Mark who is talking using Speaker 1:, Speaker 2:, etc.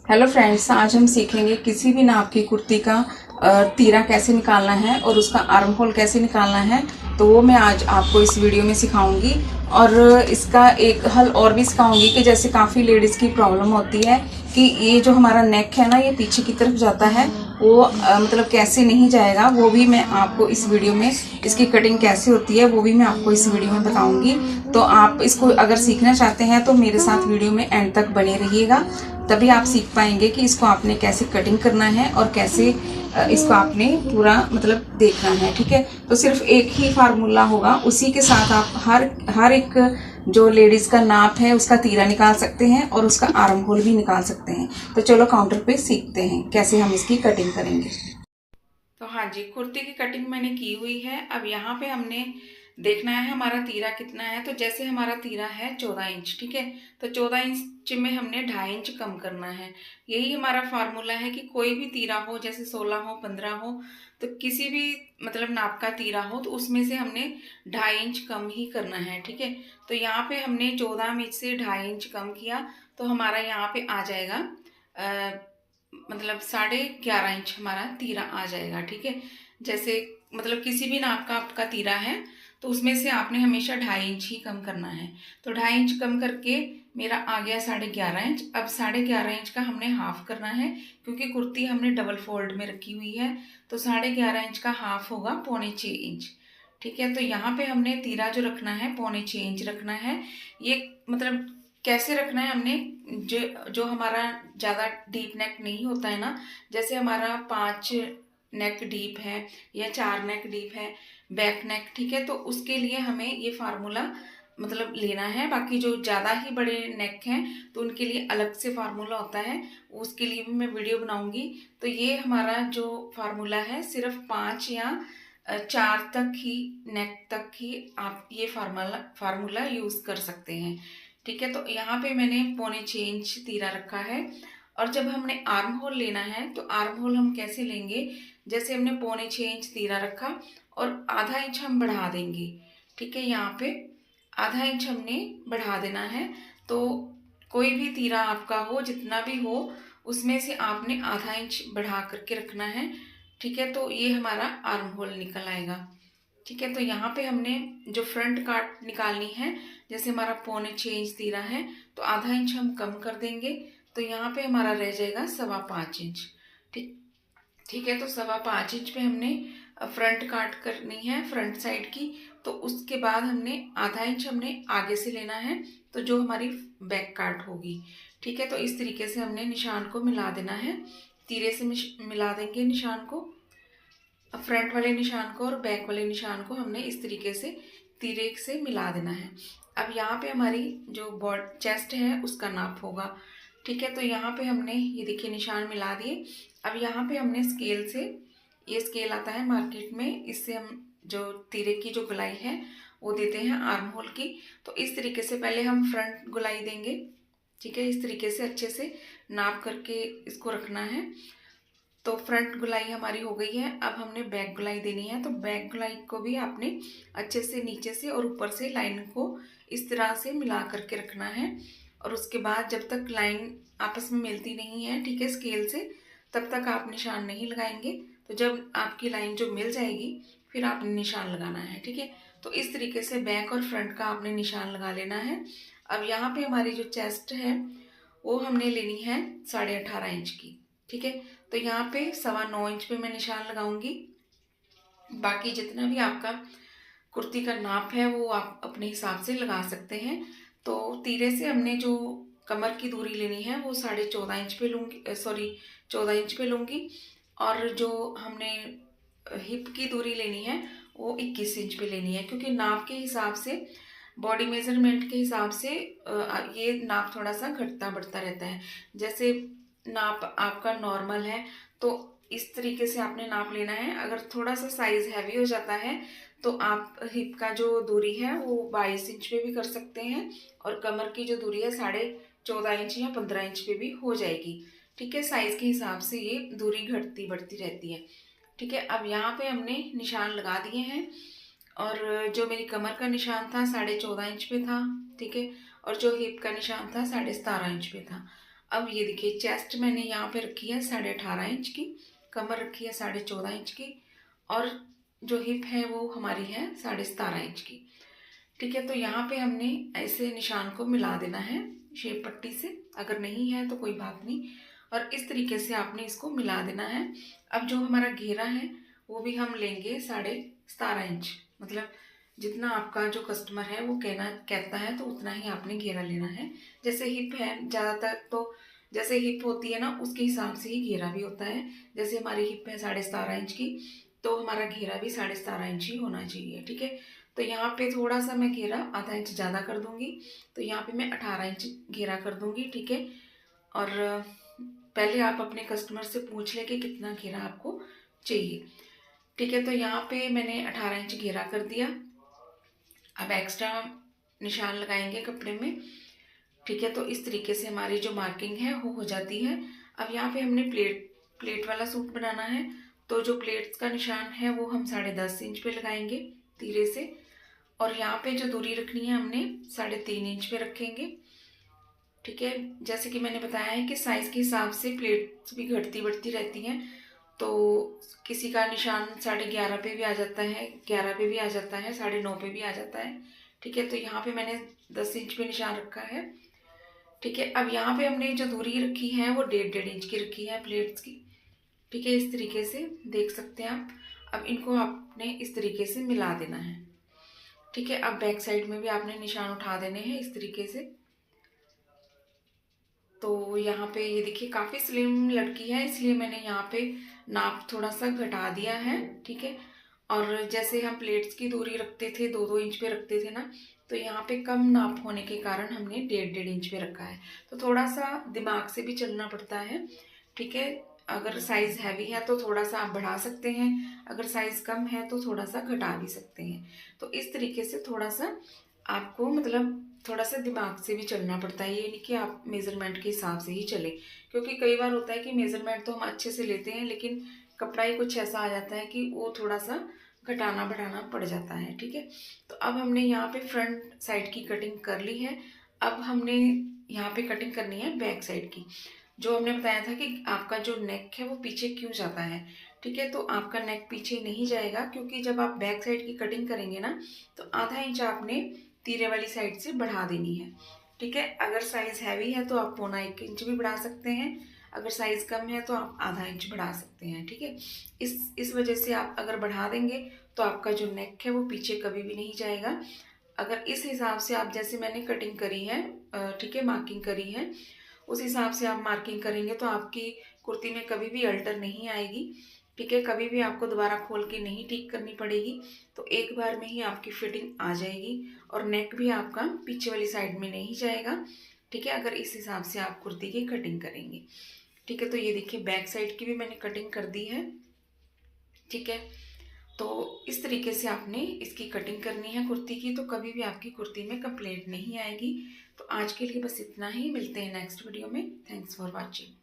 Speaker 1: Hello friends, आज हम सीखेंगे किसी भी नाप की कुर्ती का तीरा कैसे निकालना है और उसका आर्म होल कैसे निकालना है। तो वो मैं आज आपको इस वीडियो में सिखाऊंगी और इसका एक हल और भी सिखाऊंगी कि जैसे काफ़ी लेडीज़ की प्रॉब्लम होती है कि ये जो हमारा नेक है ना, ये पीछे की तरफ जाता है, वो मतलब कैसे नहीं जाएगा, वो भी मैं आपको इस वीडियो में, इसकी कटिंग कैसे होती है वो भी मैं आपको इस वीडियो में बताऊंगी। तो आप इसको अगर सीखना चाहते हैं तो मेरे साथ वीडियो में एंड तक बने रहिएगा, तभी आप सीख पाएंगे कि इसको आपने कैसे कटिंग करना है और कैसे इसको आपने पूरा मतलब देखना है। ठीक है, तो सिर्फ एक ही फार्मूला होगा, उसी के साथ आप हर एक जो लेडीज का नाप है उसका तीरा निकाल सकते हैं और उसका आर्म होल भी निकाल सकते हैं। तो चलो काउंटर पे सीखते हैं कैसे हम इसकी कटिंग करेंगे। तो हाँ जी, कुर्ती की कटिंग मैंने की हुई है। अब यहाँ पे हमने देखना है हमारा तीरा कितना है। तो जैसे हमारा तीरा है 14 इंच, ठीक है, तो 14 इंच में हमने 2.5 इंच कम करना है। यही हमारा फार्मूला है कि कोई भी तीरा हो, जैसे 16 हो, 15 हो, तो किसी भी मतलब नाप का तीरा हो तो उसमें से हमने 2.5 इंच कम ही करना है। ठीक है, तो यहाँ पे हमने 14 में से 2.5 इंच कम किया तो हमारा यहाँ पे आ जाएगा मतलब 11.5 इंच हमारा तीरा आ जाएगा। ठीक है, जैसे मतलब किसी भी नाप का आपका तीरा है तो उसमें से आपने हमेशा 2.5 इंच ही कम करना है। तो 2.5 इंच कम करके मेरा आ गया 11.5 इंच। अब 11.5 इंच का हमने हाफ करना है, क्योंकि कुर्ती हमने डबल फोल्ड में रखी हुई है। तो 11.5 इंच का हाफ होगा 6.25 इंच। ठीक है, तो यहाँ पे हमने तीरा जो रखना है 6.25 इंच रखना है। ये मतलब कैसे रखना है हमने, जो जो हमारा ज़्यादा डीप नेक नहीं होता है ना, जैसे हमारा 5 नेक डीप है या 4 नेक डीप है बैक नेक, ठीक है, तो उसके लिए हमें ये फार्मूला मतलब लेना है। बाकी जो ज़्यादा ही बड़े नेक हैं तो उनके लिए अलग से फार्मूला होता है, उसके लिए भी मैं वीडियो बनाऊंगी। तो ये हमारा जो फार्मूला है सिर्फ 5 या 4 तक ही, नेक तक ही आप ये फार्मूला यूज़ कर सकते हैं। ठीक है, तो यहाँ पे मैंने 6.25 इंच तीरा रखा है। और जब हमने आर्म होल लेना है तो आर्म होल हम कैसे लेंगे, जैसे हमने 6.25 इंच तीरा रखा और आधा इंच हम बढ़ा देंगे। ठीक है, यहाँ पे आधा इंच हमने बढ़ा देना है। तो कोई भी तीरा आपका हो, जितना भी हो, उसमें से आपने आधा इंच बढ़ा करके रखना है। ठीक है, तो ये हमारा आर्म होल निकल आएगा। ठीक है, तो यहाँ पे हमने जो फ्रंट काट निकालनी है, जैसे हमारा 6.25 इंच तीरा है तो आधा इंच हम कम कर देंगे। तो यहाँ पे हमारा रह जाएगा 5.25 इंच। ठीक ठीक है, तो 5.25 इंच पे हमने फ्रंट काट करनी है, फ्रंट साइड की। तो उसके बाद हमने आधा इंच हमने आगे से लेना है, तो जो हमारी बैक काट होगी। ठीक है, तो इस तरीके से हमने निशान को मिला देना है, तीरे से मिला देंगे निशान को। अब फ्रंट वाले निशान को और बैक वाले निशान को हमने इस तरीके से तीरे से मिला देना है। अब यहाँ पे हमारी जो बॉड चेस्ट है उसका नाप होगा। ठीक है, तो यहाँ पे हमने ये देखिए निशान मिला दिए। अब यहाँ पे हमने स्केल से, ये स्केल आता है मार्केट में, इससे हम जो तीरे की जो गुलाई है वो देते हैं आर्म होल की। तो इस तरीके से पहले हम फ्रंट गुलाई देंगे। ठीक है, इस तरीके से अच्छे से नाप करके इसको रखना है। तो फ्रंट गुलाई हमारी हो गई है। अब हमने बैक गुलाई देनी है। तो बैक गुलाई को भी आपने अच्छे से नीचे से और ऊपर से लाइन को इस तरह से मिला करके रखना है। और उसके बाद जब तक लाइन आपस में मिलती नहीं है, ठीक है, स्केल से, तब तक आप निशान नहीं लगाएंगे। तो जब आपकी लाइन जो मिल जाएगी फिर आपने निशान लगाना है। ठीक है, तो इस तरीके से बैक और फ्रंट का आपने निशान लगा लेना है। अब यहाँ पे हमारी जो चेस्ट है वो हमने लेनी है 18.5 इंच की। ठीक है, तो यहाँ पे 9.25 इंच पे मैं निशान लगाऊंगी। बाकी जितना भी आपका कुर्ती का नाप है वो आप अपने हिसाब से लगा सकते हैं। तो तीरे से हमने जो कमर की दूरी लेनी है वो 14.5 इंच पे लूँगी, सॉरी 14 इंच पे लूँगी। और जो हमने हिप की दूरी लेनी है वो 21 इंच पे लेनी है, क्योंकि नाप के हिसाब से, बॉडी मेजरमेंट के हिसाब से ये नाप थोड़ा सा घटता बढ़ता रहता है। जैसे नाप आपका नॉर्मल है तो इस तरीके से आपने नाप लेना है। अगर थोड़ा सा साइज हैवी हो जाता है तो आप हिप का जो दूरी है वो 22 इंच पे भी कर सकते हैं, और कमर की जो दूरी है 14.5 इंच या 15 इंच पे भी हो जाएगी। ठीक है, साइज के हिसाब से ये दूरी घटती बढ़ती रहती है। ठीक है, अब यहाँ पे हमने निशान लगा दिए हैं। और जो मेरी कमर का निशान था 14.5 इंच पे था। ठीक है, और जो हिप का निशान था 17.5 इंच पे था। अब ये देखिए चेस्ट मैंने यहाँ पे रखी है 18.5 इंच की, कमर रखी है 14.5 इंच की, और जो हिप है वो हमारी है 17.5 इंच की। ठीक है, तो यहाँ पे हमने ऐसे निशान को मिला देना है शेप पट्टी से, अगर नहीं है तो कोई बात नहीं, और इस तरीके से आपने इसको मिला देना है। अब जो हमारा घेरा है वो भी हम लेंगे 17.5 इंच, मतलब जितना आपका जो कस्टमर है वो कहता है तो उतना ही आपने घेरा लेना है। जैसे हिप है ज़्यादातर, तो जैसे हिप होती है ना उसके हिसाब से ही घेरा भी होता है। जैसे हमारी हिप है 17.5 इंच की, तो हमारा घेरा भी 17.5 इंच ही होना चाहिए। ठीक है, तो यहाँ पे थोड़ा सा मैं घेरा आधा इंच ज़्यादा कर दूंगी, तो यहाँ पे मैं 18 इंच घेरा कर दूंगी। ठीक है, और पहले आप अपने कस्टमर से पूछ लें कि कितना घेरा आपको चाहिए। ठीक है, तो यहाँ पे मैंने 18 इंच घेरा कर दिया। अब एक्स्ट्रा निशान लगाएंगे कपड़े में। ठीक है, तो इस तरीके से हमारी जो मार्किंग है वो हो जाती है। अब यहाँ पे हमने प्लेट वाला सूट बनाना है, तो जो प्लेट्स का निशान है वो हम 10.5 इंच पे लगाएंगे तीरे से, और यहाँ पे जो दूरी रखनी है हमने 3.5 इंच पे रखेंगे। ठीक है, जैसे कि मैंने बताया है कि साइज के हिसाब से प्लेट्स भी घटती बढ़ती रहती हैं, तो किसी का निशान 11.5 पे भी आ जाता है, 11 पे भी आ जाता है, 9.5 पे भी आ जाता है। ठीक है, तो यहाँ पे मैंने 10 इंच पे निशान रखा है। ठीक है, अब यहाँ पे हमने जो दूरी रखी है वो 1.5 इंच की रखी है प्लेट्स की। ठीक है, इस तरीके से देख सकते हैं आप। अब इनको आपने इस तरीके से मिला देना है। ठीक है, अब बैक साइड में भी आपने निशान उठा देने हैं इस तरीके से। तो यहाँ पे ये देखिए काफ़ी स्लिम लड़की है, इसलिए मैंने यहाँ पे नाप थोड़ा सा घटा दिया है। ठीक है, और जैसे हम प्लेट्स की दूरी रखते थे 2-2 इंच पे रखते थे ना, तो यहाँ पे कम नाप होने के कारण हमने 1.5 इंच पे रखा है। तो थोड़ा सा दिमाग से भी चलना पड़ता है। ठीक है, अगर साइज़ हैवी है तो थोड़ा सा आप बढ़ा सकते हैं, अगर साइज़ कम है तो थोड़ा सा घटा भी सकते हैं। तो इस तरीके से थोड़ा सा आपको मतलब थोड़ा सा दिमाग से भी चलना पड़ता है, ये नहीं कि आप मेज़रमेंट के हिसाब से ही चले, क्योंकि कई बार होता है कि मेज़रमेंट तो हम अच्छे से लेते हैं लेकिन कपड़ा ही कुछ ऐसा आ जाता है कि वो थोड़ा सा घटाना बढ़ाना पड़ जाता है। ठीक है, तो अब हमने यहाँ पे फ्रंट साइड की कटिंग कर ली है। अब हमने यहाँ पे कटिंग करनी है बैक साइड की। जो हमने बताया था कि आपका जो नेक है वो पीछे क्यों जाता है। ठीक है, तो आपका नेक पीछे नहीं जाएगा, क्योंकि जब आप बैक साइड की कटिंग करेंगे ना तो आधा इंच आपने तीरे वाली साइड से बढ़ा देनी है। ठीक है, अगर साइज हैवी है तो आप 1.25 इंच भी बढ़ा सकते हैं, अगर साइज कम है तो आप आधा इंच बढ़ा सकते हैं। ठीक है, इस वजह से आप अगर बढ़ा देंगे तो आपका जो नेक है वो पीछे कभी भी नहीं जाएगा। अगर इस हिसाब से आप जैसे मैंने कटिंग करी है, ठीक है, मार्किंग करी है, उस हिसाब से आप मार्किंग करेंगे तो आपकी कुर्ती में कभी भी अल्टर नहीं आएगी। ठीक है, कभी भी आपको दोबारा खोल के नहीं ठीक करनी पड़ेगी, तो एक बार में ही आपकी फिटिंग आ जाएगी और नेक भी आपका पीछे वाली साइड में नहीं जाएगा। ठीक है, अगर इस हिसाब से आप कुर्ती की कटिंग करेंगे। ठीक है, तो ये देखिए बैक साइड की भी मैंने कटिंग कर दी है। ठीक है, तो इस तरीके से आपने इसकी कटिंग करनी है कुर्ती की, तो कभी भी आपकी कुर्ती में कंप्लेंट नहीं आएगी। तो आज के लिए बस इतना ही, मिलते हैं नेक्स्ट वीडियो में। Thanks for watching.